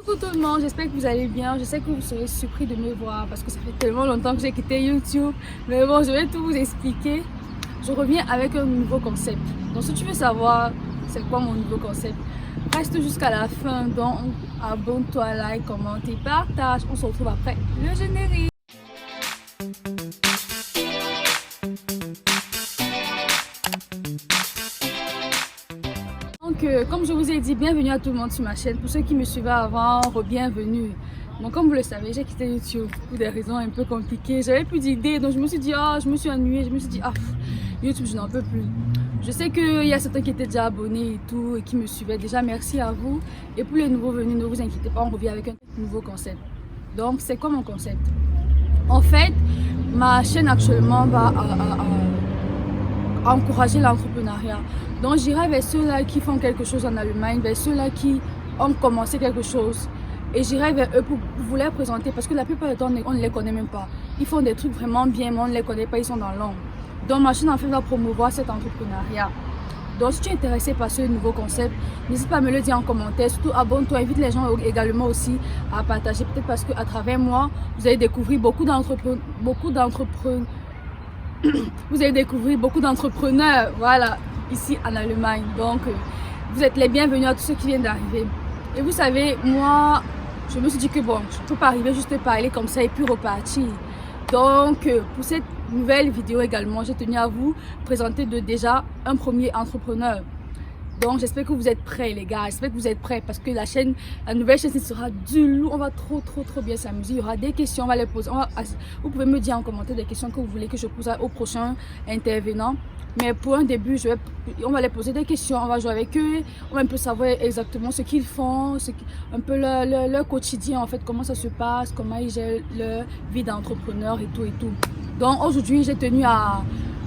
Coucou tout le monde, j'espère que vous allez bien. Je sais que vous serez surpris de me voir parce que ça fait tellement longtemps que j'ai quitté YouTube. Mais bon, je vais tout vous expliquer. Je reviens avec un nouveau concept. Donc si tu veux savoir c'est quoi mon nouveau concept, reste jusqu'à la fin. Donc abonne-toi, like, commente et partage. On se retrouve après le générique. Donc, comme je vous ai dit, bienvenue à tout le monde sur ma chaîne. Pour ceux qui me suivaient avant, bienvenue. Donc, comme vous le savez, j'ai quitté YouTube pour des raisons un peu compliquées. J'avais plus d'idées, donc je me suis dit, je me suis ennuyée. Je me suis dit, YouTube, je n'en peux plus. Je sais qu'il y a certains qui étaient déjà abonnés et tout, et qui me suivaient. Déjà, merci à vous. Et pour les nouveaux venus, ne vous inquiétez pas, on revient avec un nouveau concept. Donc, c'est quoi mon concept? En fait, ma chaîne actuellement va encourager l'entrepreneuriat. Donc j'irai vers ceux-là qui font quelque chose en Allemagne, vers ceux-là qui ont commencé quelque chose. Et j'irai vers eux pour vous les présenter parce que la plupart du temps, on ne les connaît même pas. Ils font des trucs vraiment bien, mais on ne les connaît pas, ils sont dans l'ombre. Donc ma chaîne en fait va promouvoir cet entrepreneuriat. Donc si tu es intéressé par ce nouveau concept, n'hésite pas à me le dire en commentaire. Surtout abonne-toi, invite les gens également aussi à partager. Peut-être parce qu'à travers moi, vous allez découvrir beaucoup d'entrepreneurs. Vous allez découvrir beaucoup d'entrepreneurs, voilà, ici en Allemagne. Donc, vous êtes les bienvenus à tous ceux qui viennent d'arriver. Et vous savez, moi, je me suis dit que bon, je ne peux pas arriver juste parler comme ça et puis repartir. Donc, pour cette nouvelle vidéo également, j'ai tenu à vous présenter déjà un premier entrepreneur. Donc j'espère que vous êtes prêts les gars, j'espère que vous êtes prêts parce que la nouvelle chaîne sera du lourd, on va trop bien s'amuser, il y aura des questions, on va les poser, vous pouvez me dire en commentaire des questions que vous voulez que je pose au prochain intervenant. Mais pour un début, on va les poser des questions, on va jouer avec eux, on va un peu savoir exactement ce qu'ils font, un peu leur quotidien en fait, comment ça se passe, comment ils gèrent leur vie d'entrepreneur et tout. Donc aujourd'hui j'ai tenu à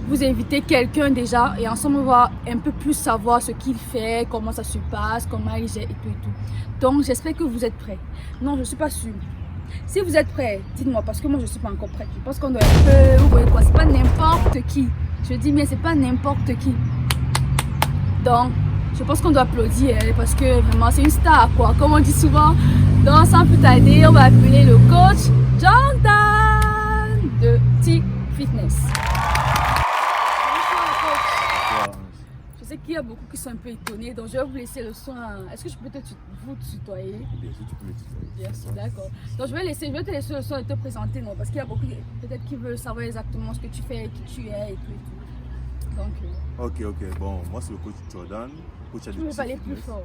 vous inviter quelqu'un déjà et ensemble on va un peu plus savoir ce qu'il fait, comment ça se passe, comment il gère et tout. Donc j'espère que vous êtes prêts. Non, je ne suis pas sûre. Si vous êtes prêts, dites-moi parce que moi je ne suis pas encore prête. Je pense qu'on doit un peu, vous voyez quoi, c'est pas n'importe qui. Je dis bien, c'est pas n'importe qui. Donc je pense qu'on doit applaudir parce que vraiment c'est une star quoi, comme on dit souvent. Donc sans plus tarder, on va appeler le coach Jordan de T-Fitness. Je sais qu'il y a beaucoup qui sont un peu étonnés, donc je vais vous laisser le soin. Est-ce que je peux vous tutoyer? Bien sûr, tu peux me tutoyer. Bien sûr, d'accord. Donc je vais te laisser le soin de te présenter, non? Parce qu'il y a beaucoup peut-être qui veulent savoir exactement ce que tu fais, qui tu es et tout. Donc. Ok. Bon, moi c'est le coach Jordan. Tu peux parler plus fort.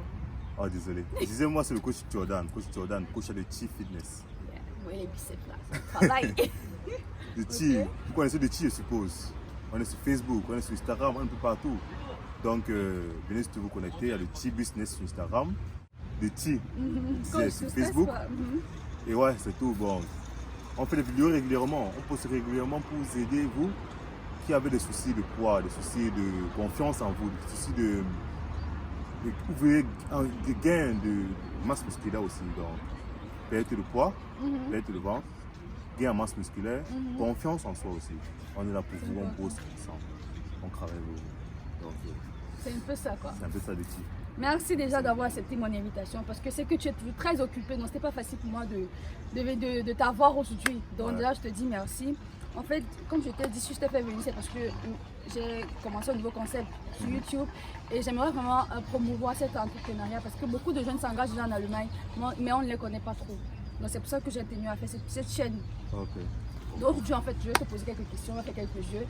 Oh, désolé. Je disais, moi c'est le coach Jordan, coach de T-Fitness. Yeah. Oui, les biceps là, ça travaille. De T, vous connaissez de T, je suppose. On est sur Facebook, on est sur Instagram, on est un peu partout. Donc, venez si vous connecter à le T-Business sur Instagram, de T, sur Facebook. Et ouais, c'est tout. Bon, on fait des vidéos régulièrement, on poste régulièrement pour vous aider, vous qui avez des soucis de poids, des soucis de confiance en vous, des soucis de gain de masse musculaire aussi. Donc, perte de poids, perte de ventre, gain en masse musculaire, confiance en soi aussi. On est là pour vous, on bosse ensemble, on travaille avec vous. C'est un peu ça quoi. C'est un peu ça de T. Merci déjà d'avoir accepté mon invitation parce que c'est que tu es toujours très occupé, donc c'était pas facile pour moi de t'avoir aujourd'hui. Donc déjà je te dis merci. En fait, comme je t'ai dit, si je t'ai fait venir, c'est parce que j'ai commencé un nouveau concept sur YouTube et j'aimerais vraiment promouvoir cet entrepreneuriat parce que beaucoup de jeunes s'engagent déjà en Allemagne, mais on ne les connaît pas trop. Donc c'est pour ça que j'ai tenu à faire cette chaîne. Ok. Donc aujourd'hui en fait, je vais te poser quelques questions, on va faire quelques jeux.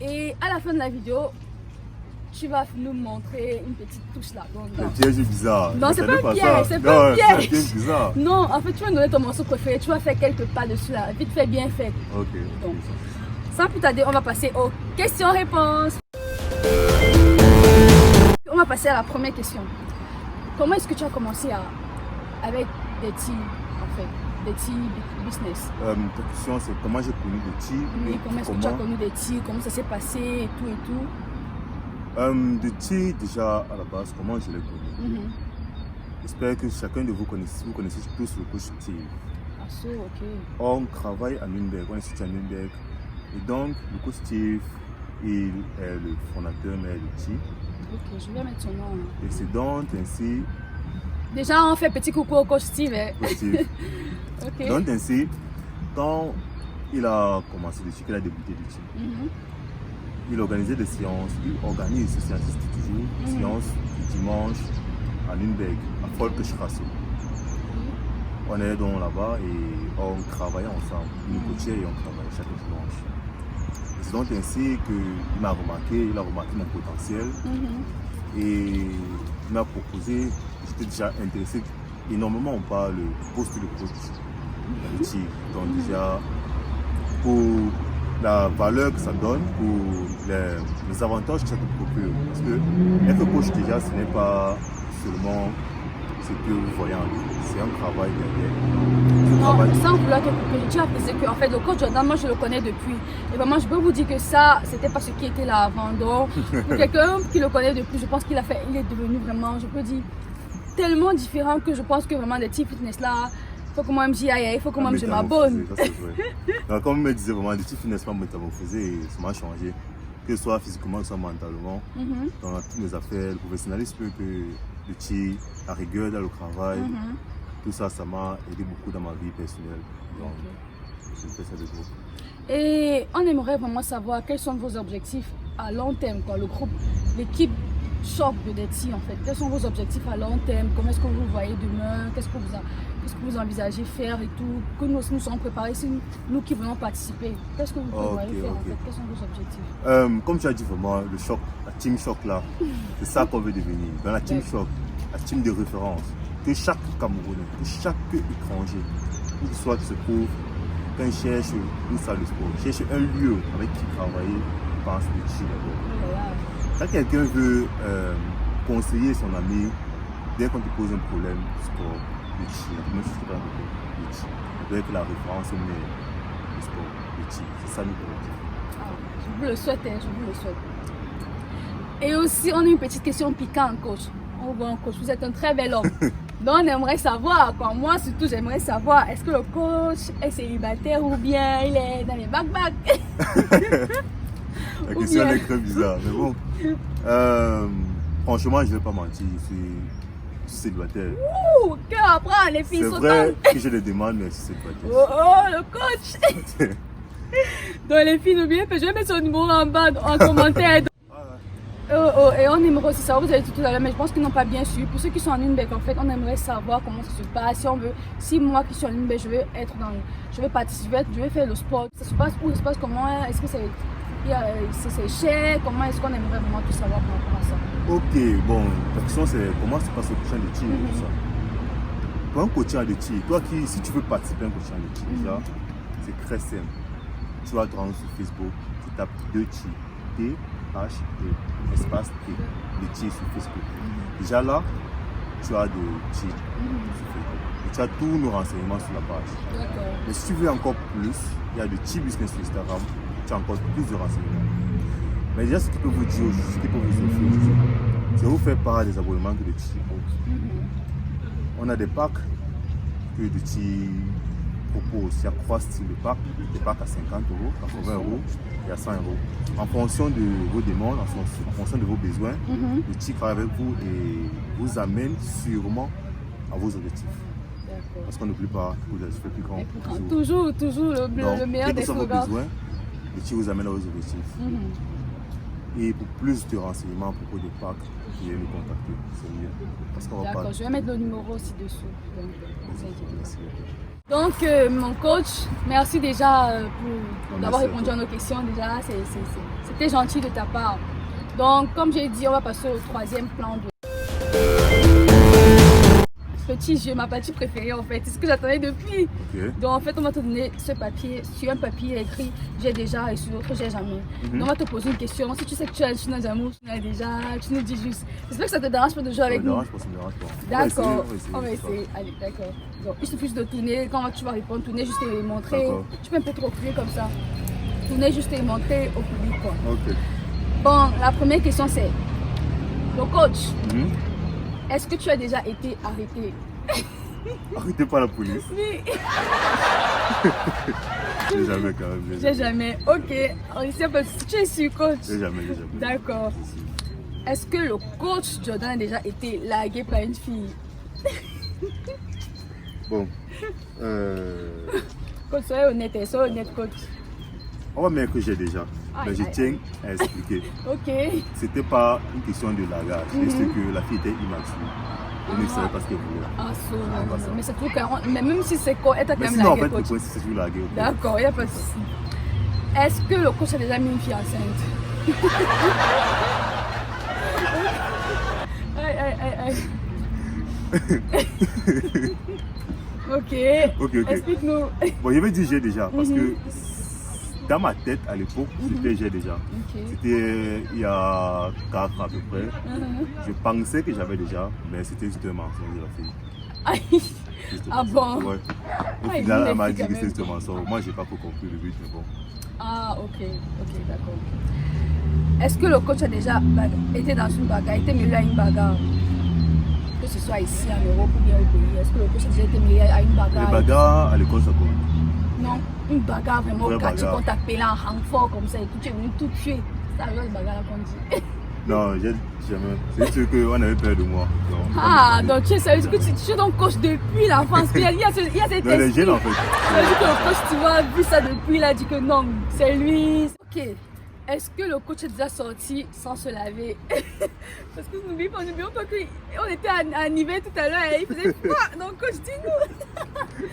Et à la fin de la vidéo, tu vas nous montrer une petite touche là. Le piège est bizarre. Non, c'est pas un piège, c'est pas un piège. C'est bizarre. Non, en fait, tu vas nous donner ton morceau préféré. Tu vas faire quelques pas dessus là. Vite fait, bien fait. Ok. Donc, sans plus tarder, on va passer aux questions-réponses. On va passer à la première question. Comment est-ce que tu as commencé avec des teams en fait? Des teams business. Ta question c'est comment j'ai connu des teams. Oui, comment est-ce que tu as connu des teams? Comment ça s'est passé et tout. De T, déjà à la base, comment je l'ai connu? J'espère que chacun de vous connaissez tous le coach T. Ah, so, ok. On travaille à Nürnberg, on est situé à Nürnberg. Et donc, le coach Steve, il est le fondateur de T. Ok, je vais mettre son nom. Et c'est donc ainsi Déjà, on fait petit coucou au coach Steve. Hein. Steve. Ok. Donc ainsi, quand il a commencé le qu'il a débuté le team, il organisait des séances, il organise ces séances, c'est toujours des séances le dimanche à Nürnberg, à Volksstraße. On est donc là-bas et on travaillait ensemble, il nous coachait et on travaillait chaque dimanche. C'est donc ainsi qu'il m'a remarqué, il a remarqué mon potentiel et il m'a proposé, j'étais déjà intéressé énormément par le poste de coach dans le team. Donc déjà, pour la valeur que ça donne, pour les avantages que ça te procure. Parce que être coach déjà, ce n'est pas seulement ce que vous voyez en ligne, c'est un travail derrière. Non, sans vouloir te couper, je tiens à préciser que en fait, le coach Jordan, moi je le connais depuis. Et vraiment, je peux vous dire que ça, c'était pas ce qui était là avant. Donc, pour quelqu'un qui le connaît depuis, je pense qu'il est devenu vraiment, je peux dire, tellement différent que je pense que vraiment les team fitness là, il faut que moi j'y aille, il faut que moi je m'abonne. Comme me disait vraiment, les team fitness m'a métamorphosé et ça m'a changé. Que ce soit physiquement, que ce soit mentalement, dans toutes mes affaires, le professionnalisme, que le team, la rigueur dans le travail, tout ça, ça m'a aidé beaucoup dans ma vie personnelle. Donc, je fais ça de gros. Et on aimerait vraiment savoir quels sont vos objectifs à long terme, quoi, le groupe, l'équipe choc de Detty en fait. Quels sont vos objectifs à long terme? Comment est-ce que vous voyez demain? Qu'est-ce que vous envisagez faire et tout? Que nous aussi nous sommes préparés, c'est nous qui venons participer. Qu'est-ce que vous prévoyez faire en fait? Quels sont vos objectifs? Comme tu as dit vraiment, le choc, la team choc là, c'est ça qu'on veut devenir. Dans la team choc, la team de référence, que chaque Camerounais, que chaque étranger, où qu'il soit qui se trouve, quand il cherche une salle de sport, cherche un lieu avec qui travailler, pense le chi d'abord. Quand quelqu'un veut conseiller son ami, dès qu'on te pose un problème, sport, le chi, la première chose que tu vas dire, le chi. Il doit être la référence au meilleur, le sport, le chi. C'est ça nous ah, je vous le souhaite, hein, je vous le souhaite. Et aussi, on a une petite question piquante, coach. Oh bon, coach, vous êtes un très bel homme. Donc, on aimerait savoir, quoi. Moi surtout, j'aimerais savoir, est-ce que le coach est célibataire ou bien il est dans les back-back? La question est très bizarre, mais bon. Franchement, je ne vais pas mentir, je suis célibataire. Ouh, cœur apprend, les filles sont c'est vrai que je les demande, mais je suis célibataire. Oh, le coach. Donc les filles, n'oubliez pas, je vais mettre son numéro en bas, en commentaire. Et on aimerait aussi savoir, vous avez dit tout à l'heure, mais je pense qu'ils n'ont pas bien su. Pour ceux qui sont en Nürnberg, en fait, on aimerait savoir comment ça se passe. Si moi qui suis en Nürnberg, je veux participer, je vais faire le sport. Ça se passe où? Ça se passe comment? Est-ce que c'est cher? Comment est-ce qu'on aimerait vraiment tout savoir par rapport à ça? Ok, bon, la question c'est comment se passe le coaching de tir et tout ça. Pour un coaching de tir, toi si tu veux participer à un coaching de tir, déjà, c'est très simple. Tu vas te rendre sur Facebook, tu tapes 2 tir, T-H-E, espace T, de tir sur Facebook. Déjà là, tu as de tir sur Facebook. Et tu as tous nos renseignements sur la page. Mais si tu veux encore plus, il y a de tir business sur Instagram, tu as encore plus de renseignements. Mais déjà, ce qu'il peut vous dire, ce qu'il peut vous offrir, c'est vous faire part des abonnements que de tir propose. On a des packs que de tir propose. Il y a 3 styles de packs, des packs à 50 euros, 80 euros et à 100 euros. En fonction de vos demandes, en fonction de vos besoins, le tir travaille avec vous et vous amène sûrement à vos objectifs. Parce qu'on n'oublie pas que vous êtes plus grand. Toujours le meilleur des slogans. Vos besoins, le tir vous amène à vos objectifs. Et pour plus de renseignements à propos des packs, vous pouvez nous contacter, c'est mieux. D'accord, je vais mettre le numéro aussi dessous. Donc, mon coach, merci déjà d'avoir répondu à nos questions. Déjà, c'était gentil de ta part. Donc, comme j'ai dit, on va passer au 3e plan de petit jeu, ma partie préférée en fait, c'est ce que j'attendais depuis. Donc en fait on va te donner ce papier, sur un papier écrit j'ai déjà et sur l'autre j'ai jamais. Donc on va te poser une question, si tu sais que tu as un amour, tu l'as déjà, tu nous dis juste. J'espère que ça te dérange pas de jouer avec nous. D'accord, on va essayer. Allez, d'accord. Donc il suffit juste de tourner, quand tu vas répondre, tourner juste et montrer. Tu peux un peu te reculer comme ça. Tourner juste et montrer au public quoi. Bon, la première question c'est, le coach, est-ce que tu as déjà été arrêté? Arrêté par la police? Oui. J'ai jamais quand même. J'ai jamais. Ok. Tu es sûr, coach? J'ai jamais. D'accord. Est-ce que le coach Jordan a déjà été largué par une fille? Bon. Coach, soyez honnête, coach. On va mettre que j'ai déjà. Mais je tiens à expliquer. Ok. C'était pas une question de largage. C'est juste que la fille était immature. Elle ne savait pas ce qu'elle voulait. Ah, ça. Mais c'est tout mais même si c'est quoi, elle t'a quand même sinon, en largué, fait, le coach. point, c'est sur largué. D'accord, il n'y a pas de souci. Est-ce que le coach a déjà mis une fille enceinte? Aïe. Ok. Explique-nous. Bon, je vais dire j'ai déjà. Parce que dans ma tête, à l'époque, c'était j'ai déjà. C'était il y a 4 à peu près. Je pensais que j'avais déjà, mais c'était juste un mensonge de la fille. Aïe. Ah bon? Ouais. Au final, elle m'a dit que c'était juste un mensonge. Moi, j'ai pas trop compris le but, mais bon. Ah, ok, d'accord. Est-ce que le coach a déjà été dans une bagarre, été mêlé à une bagarre? Que ce soit ici en Europe ou bien au pays, est-ce que le coach a déjà été mêlé à une bagarre? Les bagarres à l'école, ça compte? Non, une bagarre vraiment quand on t'appelle en renfort comme ça et tout, tu es venu tout tuer. C'est la bagarre qu'on dit. Non, j'ai jamais. C'est sûr qu'on avait peur de moi. Donc tu es sérieux que tu es donc coach depuis l'enfance. Il y a cette non, les jeunes en fait. Ça veut dire que le coach, tu vois, vu ça depuis, il a dit que non, c'est lui. Ok. Est-ce que le coach est déjà sorti sans se laver? Parce que n'oublions pas qu'on était à Nivelles tout à l'heure et il faisait froid. Donc coach, dis-nous.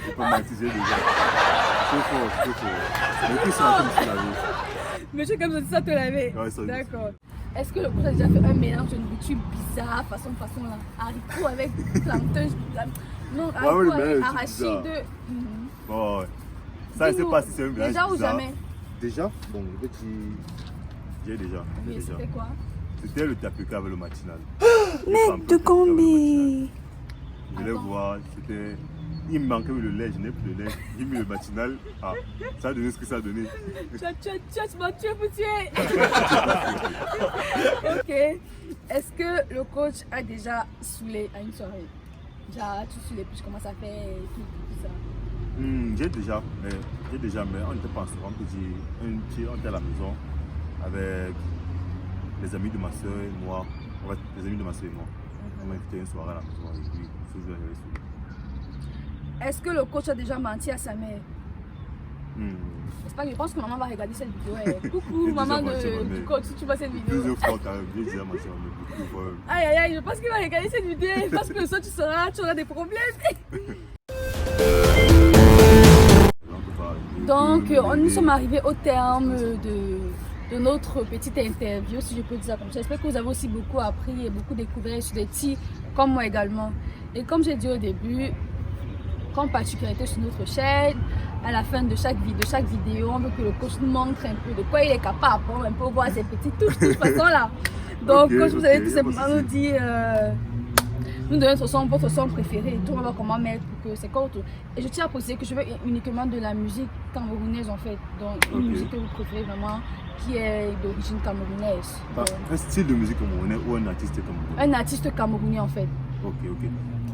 Faut pas m'attiser déjà. Trop fort. Mais plus c'est comme se laver. Mais je suis comme ça, ça te laver. Ouais, ça. D'accord. Est-ce que le coach a déjà fait un mélange de nourriture bizarre, façon là, haricot avec plantain, non, haricot avec arachide. Bon, ouais. Ça, je sais pas si c'est un mélange déjà ou bizarre. jamais? Déjà? Bon, j'ai déjà. Oui, c'était quoi? C'était le tapioca avec le matinal. Mec de Combi. Je voulais voir, c'était... Il me manquait le lait, je n'ai plus de lait. J'ai mis le matinal. Ah, ça a donné ce que ça a donné. Tu m'as tué pour tuer. Ok. Est-ce que le coach a déjà saoulé à une soirée? Déjà, tu saoulé, puis je commence à faire tout ça. J'ai déjà, mais on n'était pas ensemble. On était à la maison avec les amis de ma soeur et moi. En fait, les amis de ma soeur et moi. On m'a invité une soirée à la maison et puis ce jour j'avais saoulé. Est-ce que le coach a déjà menti à sa mère? C'est pas que je pense que maman va regarder cette vidéo. Coucou maman du coach, si tu vois cette vidéo. Plusieurs fois quand même, j'ai déjà menti à ma mère, beaucoup de fois. Aïe, je pense qu'il va regarder cette vidéo. Parce que le soir tu auras des problèmes. Donc, nous sommes arrivés au terme de notre petite interview, si je peux dire ça comme ça. J'espère que vous avez aussi beaucoup appris et beaucoup découvert sur des petits comme moi également. Et comme j'ai dit au début, comme particularité sur notre chaîne, à la fin de chaque vidéo, on veut que le coach nous montre un peu de quoi il est capable, pour un peu voir ses petites touches de toute façon là. Donc, coach, vous allez tout simplement nous dire, nous donner votre son préféré, tout on va voir comment mettre pour que c'est quoi. Et je tiens à préciser que je veux uniquement de la musique camerounaise en fait, donc une musique que vous préférez vraiment, qui est d'origine camerounaise. Un style de musique camerounais ou un artiste camerounais? Un artiste camerounais en fait. Ok.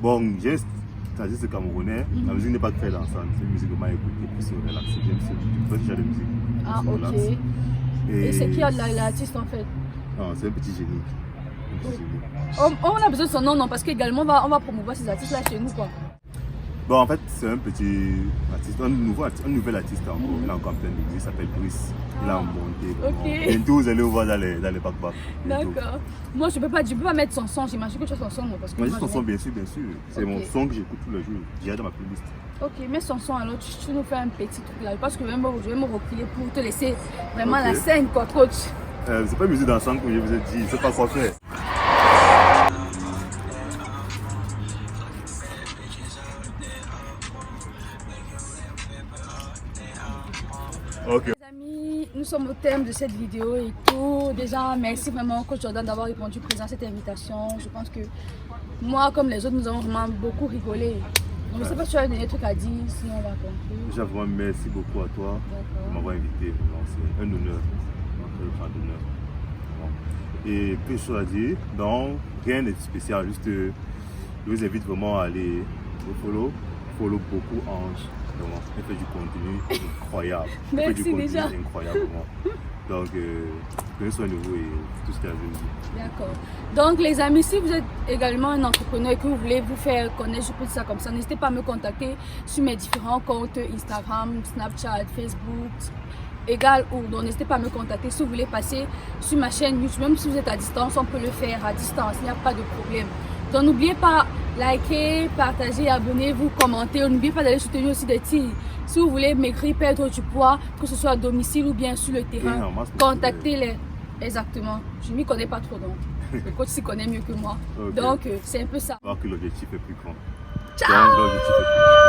Bon, j'ai un artiste camerounais, la musique n'est pas très dansante, c'est une musique vraiment écoutée, plus relaxée, j'aime ce genre de musique. Ah ok. Et c'est qui l'artiste en fait? Non, c'est un petit génie. On a besoin de son nom, non, parce qu'également on va promouvoir ces artistes là chez nous quoi. Bon, en fait, c'est un petit artiste, un nouvel artiste encore. Il est encore en plein de musique, il s'appelle Brice. Il a monté. Ok. Bientôt, vous allez le voir dans les back-back. D'accord. Moi, je peux pas mettre son son, j'imagine que tu as son son. Parce que moi, j'ai son son, bien sûr. C'est mon son que j'écoute tous les jours. J'ai dans ma playlist. Ok, mets son son alors, tu nous fais un petit truc là. Parce que je vais me reculer pour te laisser vraiment la scène, quoi, coach. C'est pas une musique dansante comme je vous ai dit, je sais pas quoi faire. Ok. Les amis, nous sommes au terme de cette vidéo et tout. Déjà, merci vraiment coach Jordan d'avoir répondu présent à cette invitation. Je pense que moi, comme les autres, nous avons vraiment beaucoup rigolé. Donc, je ne sais pas si tu as un dernier truc à dire, sinon on va conclure. Déjà, vraiment, merci beaucoup à toi de m'avoir invité. C'est un honneur, un honneur. Et quelque chose à dire, donc rien de spécial, juste je vous invite vraiment à aller au follow follow beaucoup Ange. Vraiment, elle fait du contenu incroyable. Elle fait Merci du contenu déjà. incroyable. Vraiment. Donc, prenez soin de vous et tout ce qu'elle veut dire. D'accord. Donc, les amis, si vous êtes également un entrepreneur et que vous voulez vous faire connaître, je peux dire ça comme ça, n'hésitez pas à me contacter sur mes différents comptes Instagram, Snapchat, Facebook, égal où. Donc, n'hésitez pas à me contacter si vous voulez passer sur ma chaîne YouTube. Même si vous êtes à distance, on peut le faire à distance, il n'y a pas de problème. Donc, n'oubliez pas, liker, partager, abonnez-vous, commentez. N'oubliez pas d'aller soutenir aussi des tirs. Si vous voulez maigrir, perdre du poids, que ce soit à domicile ou bien sur le terrain, contactez-les. Exactement. Je ne m'y connais pas trop donc. Le coach s'y connaît mieux que moi. Okay. Donc, c'est un peu ça. Alors que l'objectif est plus grand. Ciao! Donc, l'objectif est plus grand.